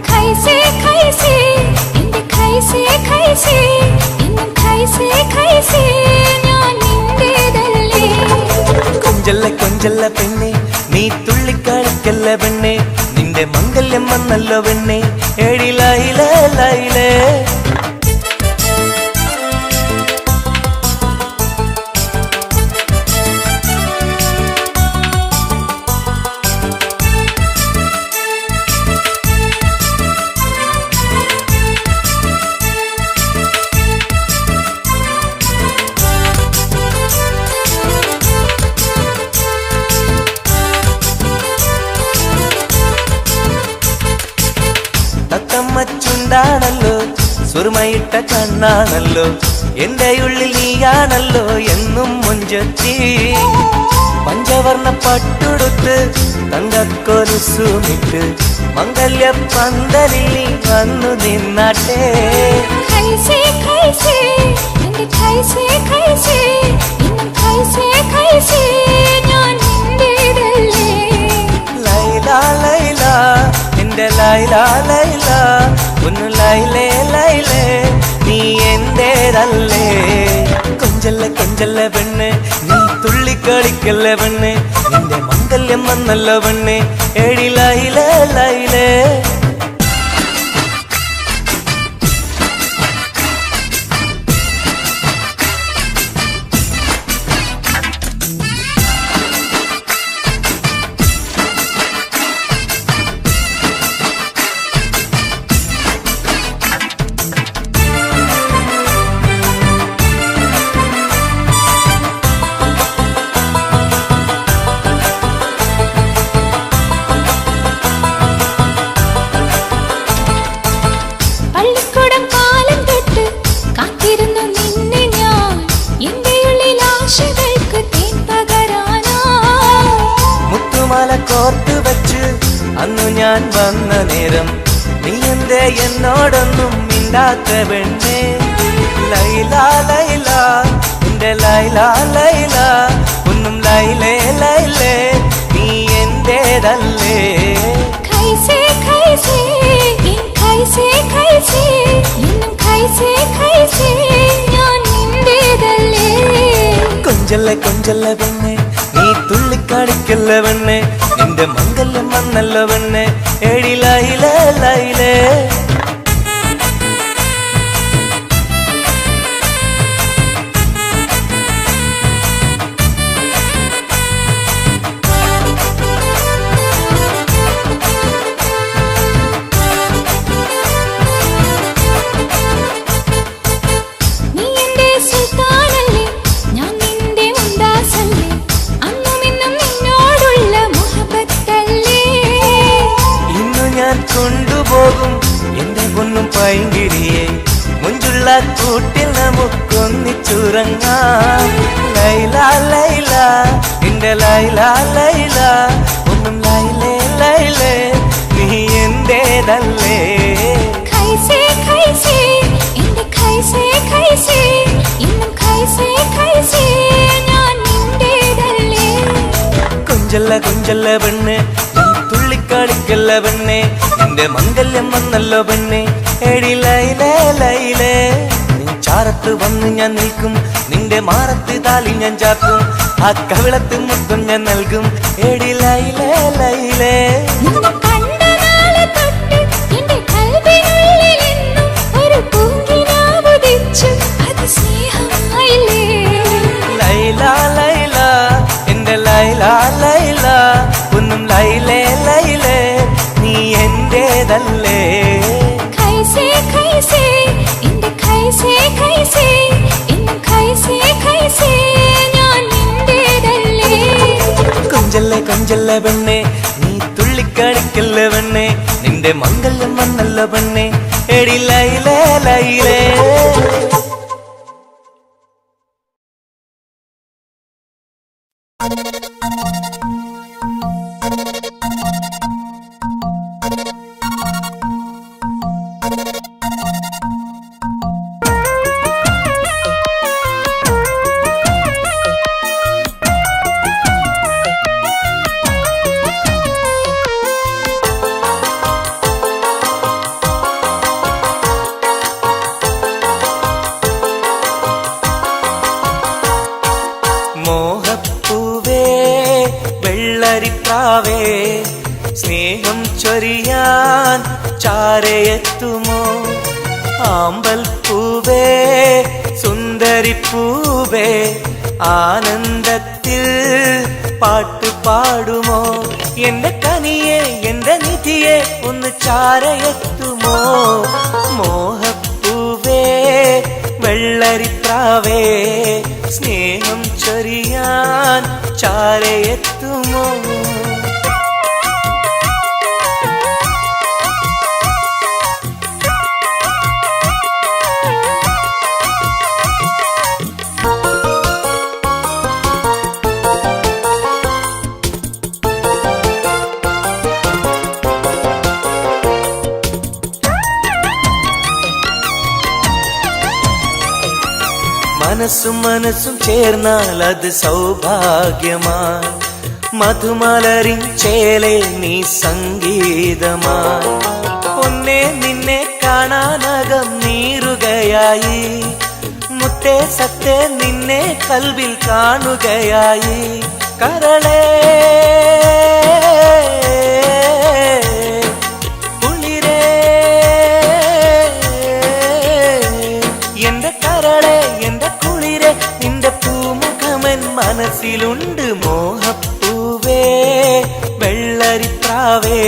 ഖൈസേ ഖൈസേ എന്റെ ഖൈസേ ഖൈസേ എന്നും ഖൈസേ ഖൈസേ ഞാൻ നിന്റേതല്ലേ കൊഞ്ചല്ല കൊഞ്ചല്ല പെണ്ണെ നീ തുള്ളിക്കളിക്കല്ല പെണ്ണെ നിന്റെ മംഗല്യം വന്നല്ലോ പെണ്ണെ എഴിലയിലേ ലൈലേ ചുണ്ടാണല്ലോ സുറുമയിട്ട കണ്ണാണല്ലോ എന്റെ ഉള്ളിൽ നീയാണല്ലോ എന്നും മുഞ്ചത്തി പഞ്ചവർണ്ണ പട്ടുടുത്ത് തങ്കക്കൊലുസുമിട്ട് മംഗല്യ പന്തലിൽ നീ വന്നു നിന്നാട്ടെ ഖൈസേ ഖൈസേ എന്റെ ഖൈസേ ഖൈസേ ഇന്നും ഖൈസേ ഖൈസേ ഞാൻ നിന്റേതല്ലേ ലൈല ലൈല എന്റെ ലൈല ലൈല ഒന്ന് ലൈലേ ലൈലേ നീ എന്റേതല്ലേ കൊഞ്ചല്ല കൊഞ്ചല്ല പെണ്ണ് നീ തുള്ളിക്കളിക്കല്ല പെണ്ണ് നിന്റെ മംഗല്യം വന്നല്ല പെണ്ണ് എടി ലൈലേ ലൈലേ പള്ളിക്കൂടം കാലം തൊട്ട് കാത്തിരുന്നു നിന്നെ ഞാൻ എന്റെ ഉള്ളിൽ ആശകൾക്ക് തേൻ പകരാനാ മുത്തുമാല കോർത്ത് വെച്ച് അന്നു ഞാൻ വന്ന നേരം നീ എന്തേ എന്നോടൊന്നും മിണ്ടാത്ത പെണ്ണേ ലൈല ലൈല എന്റെ ലൈല ലൈല ഒന്നും ലൈലേ ലൈലേ നീ എന്റേതല്ലേ ഖൈസേ ഖൈസേ ഇൻ ഖൈസേ ഖൈസേ ഇന്നും ഖൈസേ ഖൈസേ ഞാൻ നിന്റേതല്ലേ കൊഞ്ചല്ല കൊഞ്ചല്ല പെണ്ണെ നീ തുള്ളിക്കാടിക്കല്ല പെണ്ണെ നിന്റെ മംഗല്യം വന്നല്ല പെണ്ണെ എടി ലൈലേ ലൈലേ നീ എന്റെ സുൽത്താനല്ലേ ഞാൻ നിന്റെ മുംതാസല്ലേ അന്നും ഇന്നും നിന്നോടുള്ള മുഹബത്തല്ലേ ഇന്നു ഞാൻ കൊണ്ടുപോകും എന്റെ പൊന്നും പൈങ്കിരിയെ മുഞ്ചുള്ള കൂട്ടിൽ നമുക്കൊന്നിച്ചുറങ്ങാം ലൈല ലൈല എന്റെ ലൈല ലൈല ഒന്നും ലൈലേ ലൈലേ നീ എന്റേതല്ലേ ഖൈസേ ഖൈസേ എന്റെ ഖൈസേ ഖൈസേ ഇന്നും ഖൈസേ ഖൈസേ ഞാൻ നിന്റേതല്ലേ കൊഞ്ചല്ല കൊഞ്ചല്ല പെണ്ണ് നീ തുള്ളിക്കാടിക്കല്ല പെണ്ണെ നിന്റെ മംഗല്യം വന്നല്ലോ പെണ്ണെ എടി ലൈലേ ലൈലേ നീ ചാരത്ത് വന്ന് ഞാൻ നിൽക്കും നിന്റെ മാറത്ത് താലി ഞാൻ ചാർത്തും ആ കവിളത്ത് മുത്തും ഞാൻ നൽകും എടി ലൈലേ ലൈലേ നിന്നെ കണ്ട നാളെ തൊട്ട് എന്റെ കൽബിനുള്ളിൽ എന്നും ഒരു പൂങ്കിനാവുദിച്ചു അത് സ്നേഹമായില്ലേ ലൈല ലൈല എന്റെ ലൈല ലൈല ഒന്നും ലൈലേ ലൈലേ നീ എന്റേതല്ലേ ഖൈസേ ഖൈസേ എന്റെ ഖൈസേ ഖൈസേ ഇന്നും ഖൈസേ ഖൈസേ ഞാൻ നിന്റേതല്ലേ കൊഞ്ചല്ല കൊഞ്ചല്ല പെണ്ണെ നീ തുള്ളിക്കാടിക്കല്ല പെണ്ണെ നിന്റെ മംഗല്യം വന്നല്ല പെണ്ണെ എടി ലൈലേ ലൈലേ മോഹപ്പൂവേ വെള്ളരിപ്രാവേ സ്നേഹം ചൊരിയാൻ ചാരയെത്തുമോ ആമ്പൽ പൂവേ സുന്ദരിപ്പൂവേ ആനന്ദത്തിൽ പാട്ടു പാടുമോ എന്റെ കനിയെ എന്റെ നിധിയെ ഒന്ന് ചാരയെത്തുമോ മോഹപ്പൂവേ വെള്ളരിപ്രാവേ സ്നേഹം ചൊരിയാൻ ചാരയെത്തുമോ മനസ്സും മനസ്സും ചേർന്നാൽ അത് സൗഭാഗ്യമായി മധുമലരിൻ ചേലെ നീ സംഗീതമായി പൊന്നെ നിന്നെ കാണാനകം നീറുകയായി മുത്തേ സത്തേ നിന്നെ കൽവിൽ കാണുകയായി കരളേ കുളിരേ എന്റെ കരളേ എന്റെ കുളിരേ നിന്റെ പൂമുഖമൻ മനസ്സിലുണ്ട് മോഹപ്പൂവേ വെള്ളരിപ്രാവേ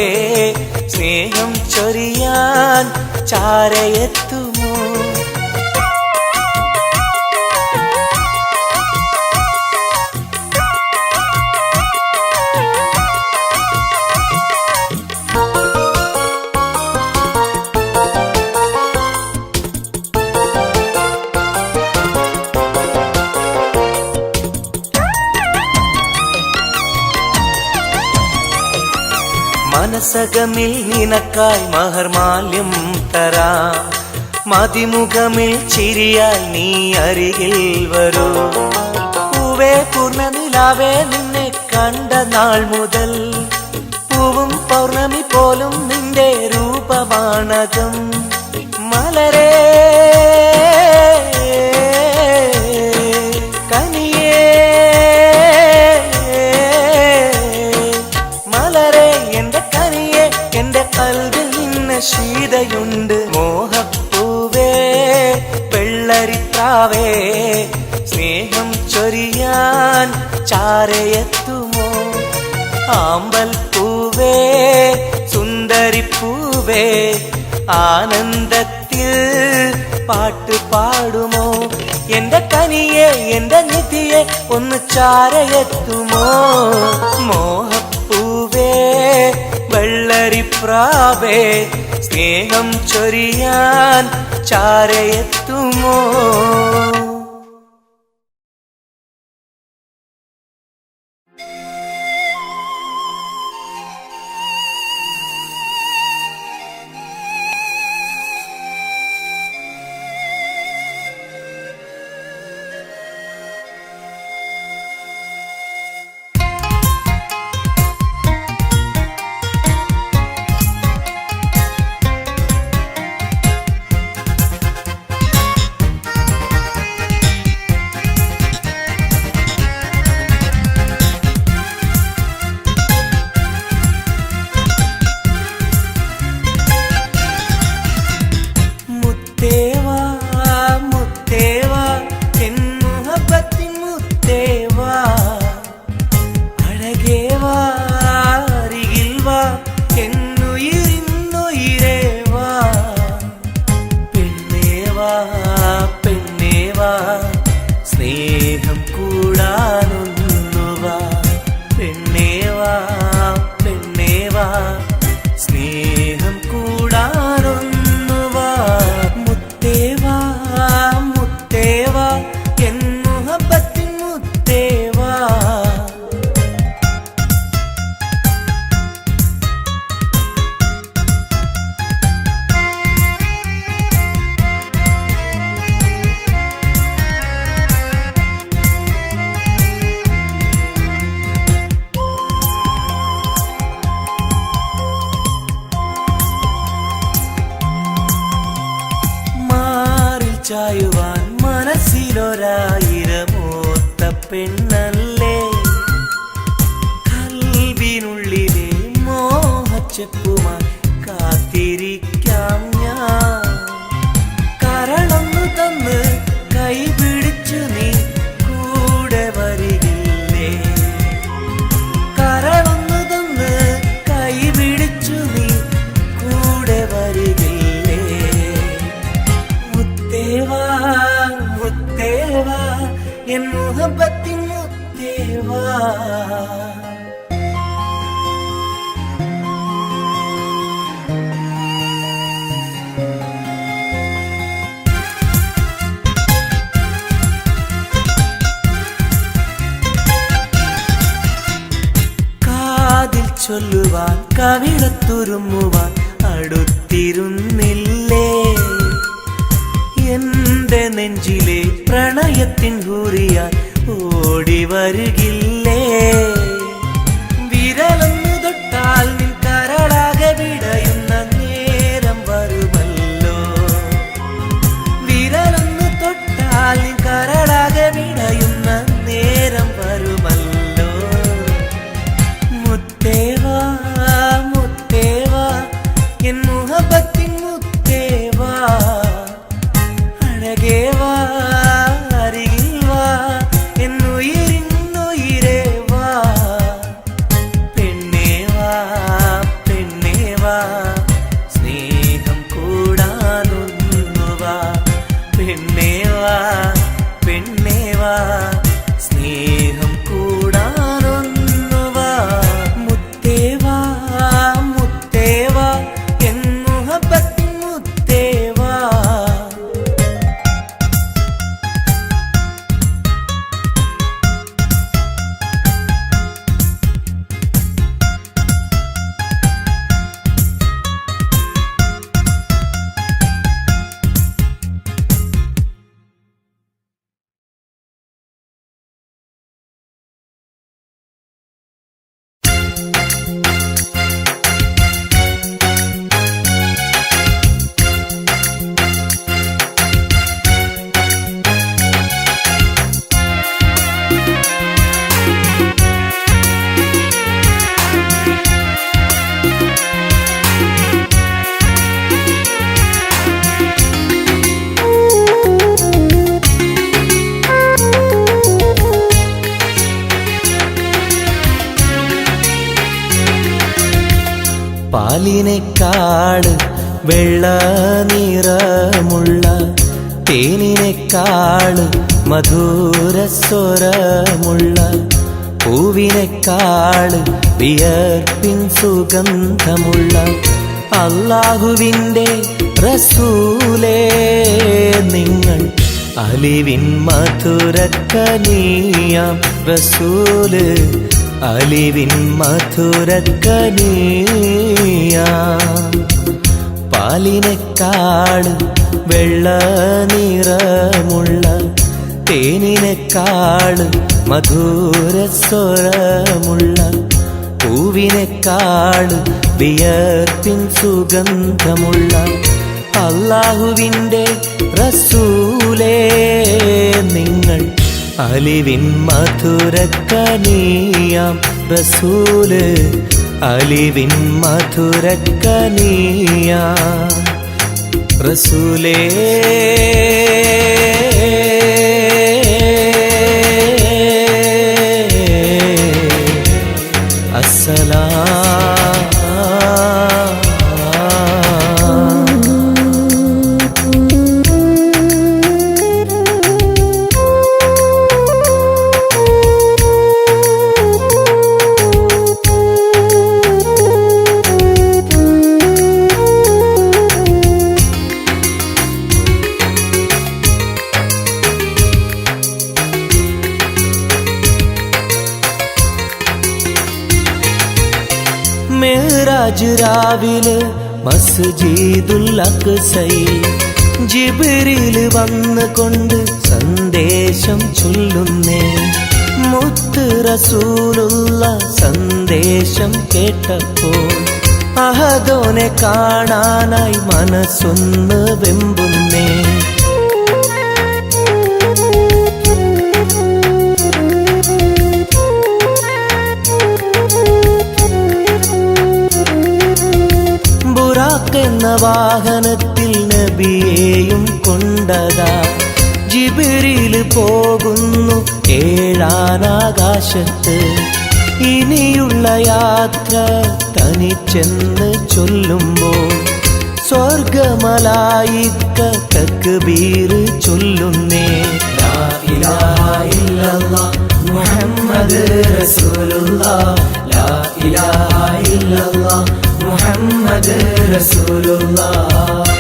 സ്നേഹം ചൊരിയാൻ ചാരയെത്തുമോ മനസകമിൽ നിനക്കായി മഹർമാല്യം തരാം മതിമുഖമിൽ ചിരിയായി നീ അരികിൽ വരൂ പൂവേ പൂർണ്ണനിലാവേ നിന്നെ കണ്ട നാൾ മുതൽ പൂവും പൗർണമി പോലും നിന്റെ രൂപമാണകം മലരേ ശീതയുണ്ട് മോഹപ്പൂവേ വെള്ളരിപ്രാവേ സ്നേഹം ചൊരിയാൻ ചാരയെത്തുമോ ആമ്പൽ പൂവേ സുന്ദരിപ്പൂവേ ആനന്ദത്തിൽ പാട്ട് പാടുമോ എന്റെ കനിയെ എന്റെ നിധിയെ ഒന്ന് ചാരയെത്തുമോ മോഹപ്പൂവേ വെള്ളരിപ്രാവേ സ്നേഹം ചൊരിയാൻ ചാരയെത്തുമോ സ്നേഹം കൂടാനൊന്നുവാ പെണ്ണേവാ പെണ്ണേവാ സ്നേഹം കൂടാനൊന്നുവാ മുത്തേവാ മുത്തേവാ എൻ മുഹബത്തിൻ മുത്തേവാ ചായുവാൻ മനസ്സിലൊരായിരമോത്ത പെണ്ണല്ലേ കൽവിനുള്ളിലെ മോഹച്ചെപ്പുമായി കാത്തിരിക്കാം ഞാൻ കരളൊന്നു തന്ന് കൈപിടിച്ചു നീ കൂടെ വരികില്ലേ കരളൊന്നു തന്ന് കൈപിടിച്ചു നീ കൂടെ വരികില്ലേ മുത്തേവാ മുത്തേവാ എൻ മുഹബത്തിൻ മുത്തേവാ കാതിൽ ചൊല്ലുവാൻ കവിളത്തുരുമ്മുവാൻ അടുത്തിരുന്നില്ലേ എന്റെ നെഞ്ചിലെ പ്രണയത്തിൻ ഹൂറിയാൽ ഓടി വരുകില്ലേ വിരലൊന്നു തൊട്ടാൽ നിൻ കരളാകെ വിടയുന്ന നേരം വരുമല്ലോ വിരലൊന്നു തൊട്ടാൽ നിൻ കരളാകെ വിടയുന്ന നേരം വരുമല്ലോ മുത്തേവാ മുത്തേവാ എൻ മുഹബത്തിൻ മുത്തേവാ അഴകേവാ അരികിൽ വാ എന്നുയിരിന്നുയിരേ വാ പെണ്ണേവാ പെണ്ണേവാ സ്നേഹം കൂടാനൊന്നുവാ പെണ്ണേവാ പെണ്ണേവാ സ്നേഹം കൂടാനൊന്നുവാ മുത്തേവാ മുത്തേവാ എൻ മുഹബത്തിൻ മുത്തേവാ പാലിനേക്കാട് വെള്ള നിറമുള്ള തേനിനേക്കാട് മധുരസ്വരമുള്ള പൂവിനേക്കാട് വിയർപ്പിൻ സുഗന്ധമുള്ള അല്ലാഹുവിൻ്റെ റസൂലേ നിങ്ങൾ അലിവിൻ മധുരക്കനിയാം റസൂല് അലിവിൻ മധുരക്കനിയാം പാലിനേക്കാട് വെള്ള നിറമുള്ള തേനിനേക്കാട് മധുരസ്വരമുള്ള പൂവിനേക്കാട് വിയർപ്പിൻ സുഗന്ധമുള്ള അല്ലാഹുവിൻ്റെ റസൂലേ നിങ്ങൾ അലിവിൻ മധുരക്കനിയാം റസൂല് അലിവിൻ മധുരക്കനിയാം റസൂലേ മെഹ്റാജ് രാവിലെ മസ്ജിദുൽ അഖ്സയിൽ ജിബ്രീൽ വന്നുകൊണ്ട് സന്ദേശം ചൊല്ലുന്നേ മുത്ത് റസൂലുള്ള സന്ദേശം കേട്ടപ്പോൾ അഹദോനെ കാണാനായി മനസ്സൊന്ന് വെമ്പുന്നേ എന്ന വാഹനത്തിൽ നബിയെയും കൊണ്ടതാ ജിബ്രീൽ പോകുന്നു ഏഴാനാകാശത്ത് ഇനിയുള്ള യാത്ര തനിച്ചെന്ന് ചൊല്ലുമ്പോൾ സ്വർഗമലായിക്ക തക്ബീർ ചൊല്ലുന്നേ ലാ ഇലാഹ ഇല്ലല്ലാഹ് മുഹമ്മദ് റസൂലുള്ളാഹ് ലാ ഇലാഹ ഇല്ലല്ലാഹ് മുഹമ്മദ് റസൂലുള്ളാഹ്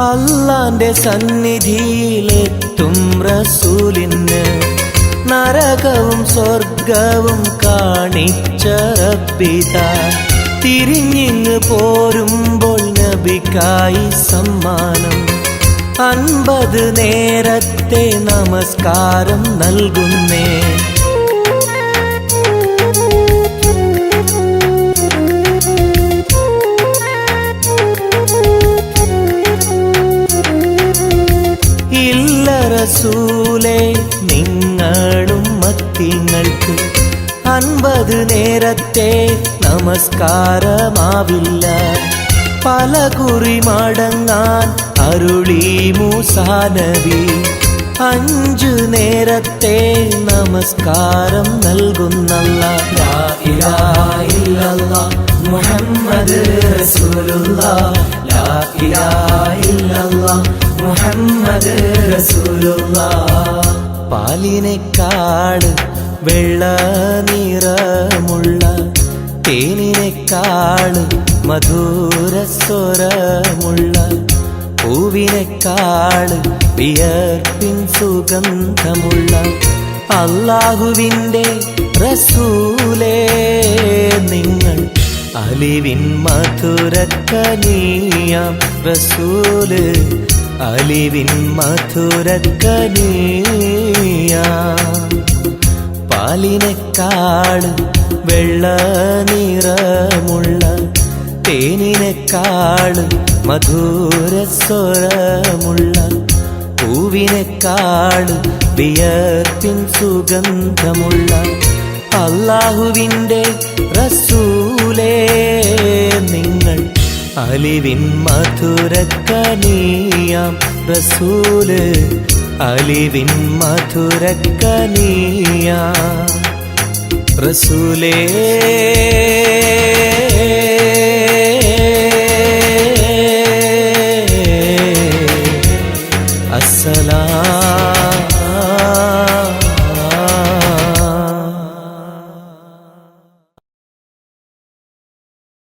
അല്ലാന്റെ സന്നിധിയിലെത്തും റസൂലിന് നരകവും സ്വർഗവും കാണിച്ച റബ്ബിത തിരിഞ്ഞിങ്ങ് പോരുമ്പോൾ നബിക്കായി സമ്മാനം 50 നേരത്തെ നമസ്കാരം നൽകുന്നേ. ഇല്ല റസൂലേ നിങ്ങളും മത്തിങ്ങൾക്ക് 50 നേരത്തെ നമസ്കാരമാവില്ല. പല കുറി മടങ്ങാൻ അരുളി മൂസാ നബി 5 നേരത്തെ നമസ്കാരം നൽകുന്നല്ലാഹ്. ലാ ഇലാഹ ഇല്ലല്ലാഹ് മുഹമ്മദ് റസൂലുള്ളാഹ്. ലാ ഇലാഹ ഇല്ലല്ലാഹ് മുഹമ്മദ് റസൂലുള്ളാഹ്. പാലിനെക്കാട് വെള്ള നിറമുള്ള തേനിനെക്കാട് മധുരസ്വരമുള്ള പൂവിനെക്കാട് വിയർപ്പിൻ സുഗന്ധമുള്ള അല്ലാഹുവിൻ്റെ റസൂലേ നിങ്ങൾ അലിവിൻ മധുരക്കനിയാം റസൂല് അലിവിൻ മധുരക്കനിയാം. പാലിനെക്കാട് വെള്ള നിറമുള്ള തേനിനെക്കാട് മധുരസ്വരമുള്ള പൂവിനെക്കാട് വിയർപ്പിൻ സുഗന്ധമുള്ള അല്ലാഹുവിൻ്റെ റസൂലേ നിങ്ങൾ അലിവിൻ മധുരക്കനിയാം റസൂല് അലിവിൻ മധുരക്കനിയാം റസൂലേ.